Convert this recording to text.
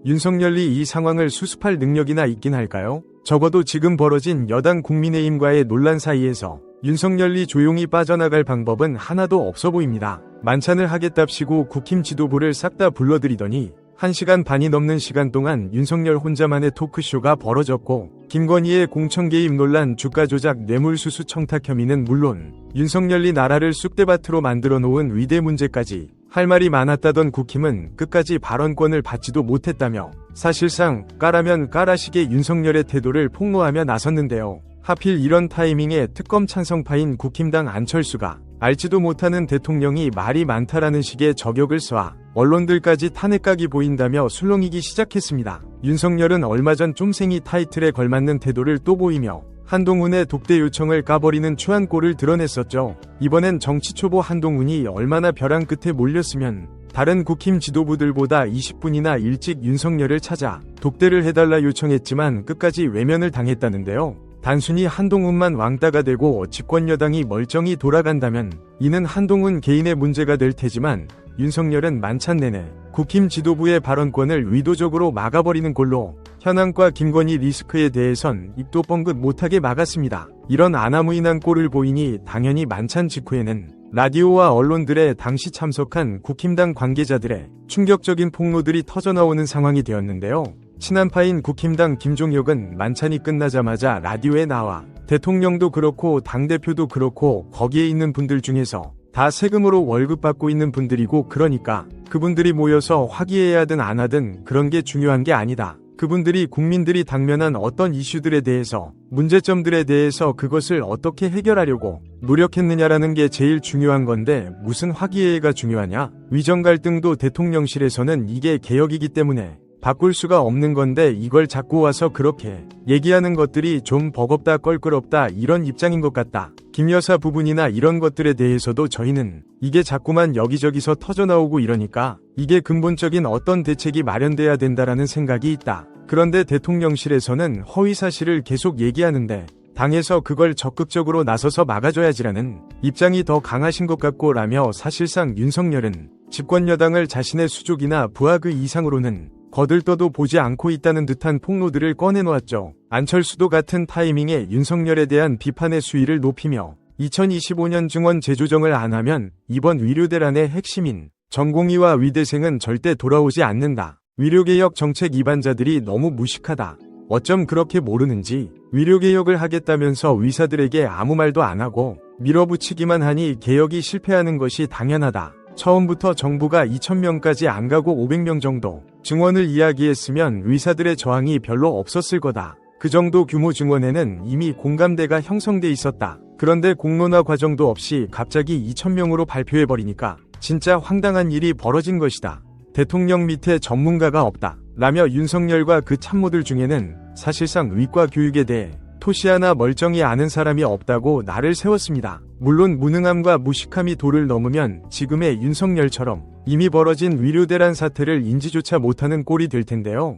윤석열이 이 상황을 수습할 능력이나 있긴 할까요? 적어도 지금 벌어진 여당 국민의힘과의 논란 사이에서 윤석열이 조용히 빠져나갈 방법은 하나도 없어 보입니다. 만찬을 하겠답시고 국힘 지도부를 싹 다 불러들이더니 1시간 반이 넘는 시간 동안 윤석열 혼자만의 토크쇼가 벌어졌고, 김건희의 공천 개입 논란, 주가 조작, 뇌물수수 청탁 혐의는 물론 윤석열이 나라를 쑥대밭으로 만들어 놓은 위대 문제까지 할 말이 많았다던 국힘은 끝까지 발언권을 받지도 못했다며 사실상 까라면 까라식의 윤석열의 태도를 폭로하며 나섰는데요. 하필 이런 타이밍에 특검 찬성파인 국힘당 안철수가 알지도 못하는 대통령이 말이 많다라는 식의 저격을 쏴 언론들까지 탄핵각이 보인다며 술렁이기 시작했습니다. 윤석열은 얼마 전 쫌생이 타이틀에 걸맞는 태도를 또 보이며 한동훈의 독대 요청을 까버리는 추한 꼴을 드러냈었죠. 이번엔 정치초보 한동훈이 얼마나 벼랑 끝에 몰렸으면 다른 국힘 지도부들보다 20분이나 일찍 윤석열을 찾아 독대를 해달라 요청했지만 끝까지 외면을 당했다는데요. 단순히 한동훈만 왕따가 되고 집권여당이 멀쩡히 돌아간다면 이는 한동훈 개인의 문제가 될 테지만, 윤석열은 만찬 내내 국힘 지도부의 발언권을 의도적으로 막아버리는 꼴로 현황과 김건희 리스크에 대해선 입도 뻥긋 못하게 막았습니다. 이런 아나무인한 꼴을 보이니 당연히 만찬 직후에는 라디오와 언론들의 당시 참석한 국힘당 관계자들의 충격적인 폭로들이 터져나오는 상황이 되었는데요. 친한파인 국힘당 김종혁은 만찬이 끝나자마자 라디오에 나와 대통령도 그렇고 당대표도 그렇고 거기에 있는 분들 중에서 다 세금으로 월급 받고 있는 분들이고, 그러니까 그분들이 모여서 화기애애하든 안 하든 그런 게 중요한 게 아니다. 그분들이 국민들이 당면한 어떤 이슈들에 대해서, 문제점들에 대해서 그것을 어떻게 해결하려고 노력했느냐라는 게 제일 중요한 건데 무슨 화기애애가 중요하냐? 위정 갈등도 대통령실에서는 이게 개혁이기 때문에 바꿀 수가 없는 건데 이걸 자꾸 와서 그렇게 얘기하는 것들이 좀 버겁다, 껄끄럽다, 이런 입장인 것 같다. 김 여사 부분이나 이런 것들에 대해서도 저희는 이게 자꾸만 여기저기서 터져나오고 이러니까 이게 근본적인 어떤 대책이 마련돼야 된다라는 생각이 있다. 그런데 대통령실에서는 허위사실을 계속 얘기하는데 당에서 그걸 적극적으로 나서서 막아줘야지라는 입장이 더 강하신 것 같고 라며 사실상 윤석열은 집권여당을 자신의 수족이나 부하 그 이상으로는 거들떠도 보지 않고 있다는 듯한 폭로들을 꺼내놓았죠. 안철수도 같은 타이밍에 윤석열에 대한 비판의 수위를 높이며 2025년 증원 재조정을 안 하면 이번 위료대란의 핵심인 전공의와 위대생은 절대 돌아오지 않는다. 위료개혁 정책 이반자들이 너무 무식하다. 어쩜 그렇게 모르는지. 위료개혁을 하겠다면서 의사들에게 아무 말도 안 하고 밀어붙이기만 하니 개혁이 실패하는 것이 당연하다. 처음부터 정부가 2,000명까지 안 가고 500명 정도 증원을 이야기했으면 의사들의 저항이 별로 없었을 거다. 그 정도 규모 증원에는 이미 공감대가 형성돼 있었다. 그런데 공론화 과정도 없이 갑자기 2,000명으로 발표해버리니까 진짜 황당한 일이 벌어진 것이다. 대통령 밑에 전문가가 없다. 라며 윤석열과 그 참모들 중에는 사실상 의과 교육에 대해 토시 하나 멀쩡히 아는 사람이 없다고 날을 세웠습니다. 물론 무능함과 무식함이 도를 넘으면 지금의 윤석열처럼 이미 벌어진 위료대란 사태를 인지조차 못하는 꼴이 될 텐데요.